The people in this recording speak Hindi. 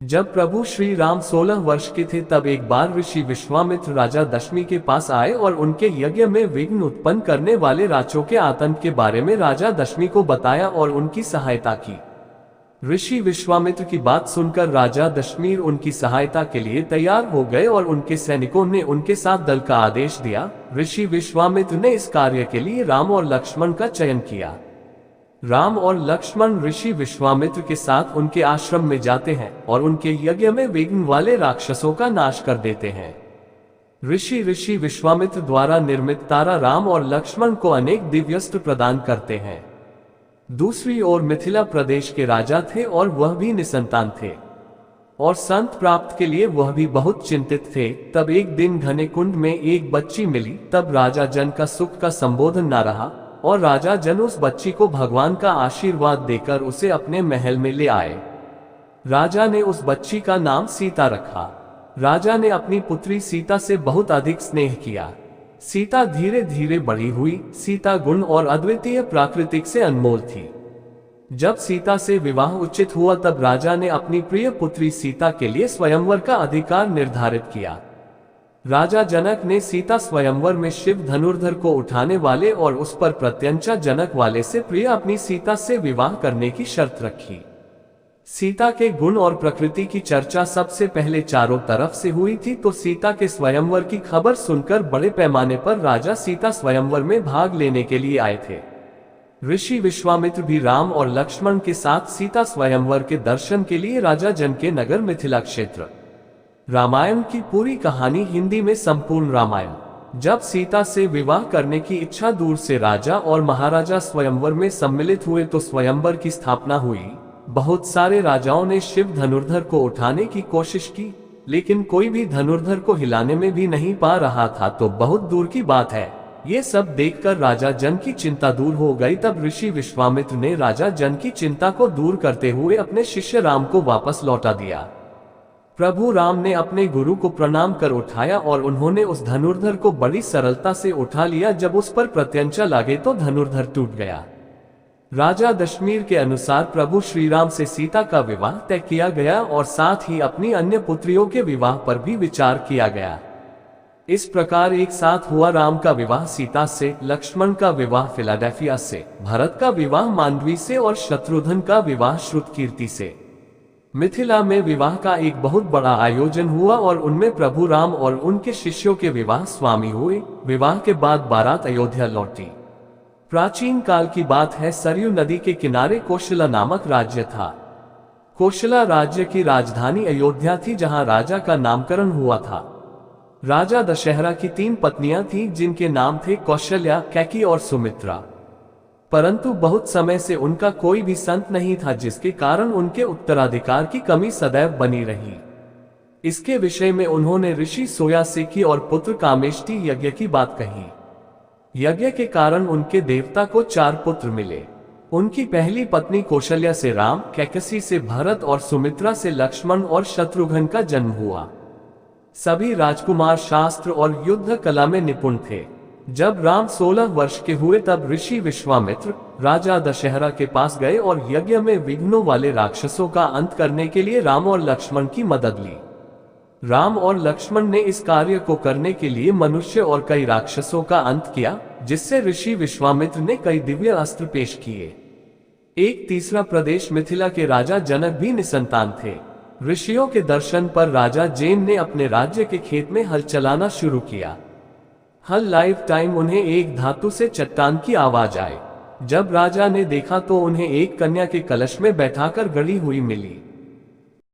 जब प्रभु श्री राम 16 वर्ष के थे तब एक बार ऋषि विश्वामित्र राजा दशमी के पास आए और उनके यज्ञ में विघ्न उत्पन्न करने वाले राक्षसों के आतंक के बारे में राजा दशमी को बताया और उनकी सहायता की। ऋषि विश्वामित्र की बात सुनकर राजा दशमीर उनकी सहायता के लिए तैयार हो गए और उनके सैनिकों ने उनके साथ दल का आदेश दिया। ऋषि विश्वामित्र ने इस कार्य के लिए राम और लक्ष्मण का चयन किया। राम और लक्ष्मण ऋषि विश्वामित्र के साथ उनके आश्रम में जाते हैं और उनके यज्ञ में विघ्न वाले राक्षसों का नाश कर देते हैं। ऋषि विश्वामित्र द्वारा निर्मित तारा राम और लक्ष्मण को अनेक दिव्यास्त्र प्रदान करते हैं। दूसरी ओर मिथिला प्रदेश के राजा थे और वह भी निसंतान थे और संत प्राप्त के लिए वह भी बहुत चिंतित थे। तब एक दिन घने कुंड में एक बच्ची मिली। तब राजा जन का सुख का संबोधन न रहा और राजा जन उस बच्ची को भगवान का आशीर्वाद देकर उसे अपने महल में ले आए। राजा ने उस बच्ची का नाम सीता रखा। राजा ने अपनी पुत्री सीता से बहुत अधिक स्नेह किया। सीता धीरे धीरे बड़ी हुई। सीता गुण और अद्वितीय प्राकृतिक से अनमोल थी। जब सीता से विवाह उचित हुआ तब राजा ने अपनी प्रिय पुत्री सीता के लिए स्वयंवर का अधिकार निर्धारित किया। राजा जनक ने सीता स्वयंवर में शिव धनुर्धर को उठाने वाले और उस पर प्रत्यंचा जनक वाले से प्रिय अपनी सीता से विवाह करने की शर्त रखी। सीता के गुण और प्रकृति की चर्चा सबसे पहले चारों तरफ से हुई थी, तो सीता के स्वयंवर की खबर सुनकर बड़े पैमाने पर राजा सीता स्वयंवर में भाग लेने के लिए आए थे। ऋषि विश्वामित्र भी राम और लक्ष्मण के साथ सीता स्वयंवर के दर्शन के लिए राजा जन के नगर मिथिला क्षेत्र। रामायण की पूरी कहानी हिंदी में संपूर्ण रामायण। जब सीता से विवाह करने की इच्छा दूर से राजा और महाराजा स्वयंवर में सम्मिलित हुए तो स्वयंवर की स्थापना हुई। बहुत सारे राजाओं ने शिव धनुर्धर को उठाने की कोशिश की, लेकिन कोई भी धनुर्धर को हिलाने में भी नहीं पा रहा था, तो बहुत दूर की बात है। ये सब देखकर राजा जन की चिंता दूर हो गई। तब ऋषि विश्वामित्र ने राजा जन की चिंता को दूर करते हुए अपने शिष्य राम को वापस लौटा दिया। प्रभु राम ने अपने गुरु को प्रणाम कर उठाया और उन्होंने उस धनुर्धर को बड़ी सरलता से उठा लिया। जब उस पर प्रत्यंचा लागे तो धनुर्धर टूट गया। राजा दशमीर के अनुसार प्रभु श्री राम से सीता का विवाह तय किया गया और साथ ही अपनी अन्य पुत्रियों के विवाह पर भी विचार किया गया। इस प्रकार एक साथ हुआ राम का विवाह सीता से, लक्ष्मण का विवाह फिलाडेल्फिया से, भरत का विवाह मांडवी से और शत्रुघ्न का विवाह श्रुतकीर्ति से। मिथिला में विवाह का एक बहुत बड़ा आयोजन हुआ और उनमें प्रभु राम और उनके शिष्यों के विवाह स्वामी हुए। विवाह के बाद बारात अयोध्या लौटी। प्राचीन काल की बात है, सरयू नदी के किनारे कोशला नामक राज्य था। कोशला राज्य की राजधानी अयोध्या थी, जहां राजा का नामकरण हुआ था। राजा दशहरा की 3 पत्नियां थीं, जिनके नाम थे कौशल्या, कैकी और सुमित्रा। परंतु बहुत समय से उनका कोई भी संत नहीं था, जिसके कारण उनके उत्तराधिकार की कमी सदैव बनी रही। इसके विषय में उन्होंने ऋषि सोयासेकी और पुत्र कामेष्टि यज्ञ की बात कही। यज्ञ के कारण उनके देवता को 4 पुत्र मिले। उनकी पहली पत्नी कौशल्या से राम, कैकसी से भरत और सुमित्रा से लक्ष्मण और शत्रुघ्न का जन्म हुआ। सभी राजकुमार शास्त्र और युद्ध कला में निपुण थे। जब राम 16 वर्ष के हुए तब ऋषि विश्वामित्र राजा दशहरा के पास गए और यज्ञ में विघ्नों वाले राक्षसों का अंत करने के लिए राम और लक्ष्मण की मदद ली। राम और लक्ष्मण ने इस कार्य को करने के लिए मनुष्य और कई राक्षसों का अंत किया, जिससे ऋषि विश्वामित्र ने कई दिव्य अस्त्र पेश किए। एक तीसरा प्रदेश मिथिला के राजा जनक भी निसंतान थे। ऋषियों के दर्शन पर राजा जैन ने अपने राज्य के खेत में हल चलाना शुरू किया। हल लाइफ टाइम उन्हें एक धातु से चट्टान की आवाज आई। जब राजा ने देखा तो उन्हें एक कन्या के कलश में बैठाकर गढ़ी हुई मिली।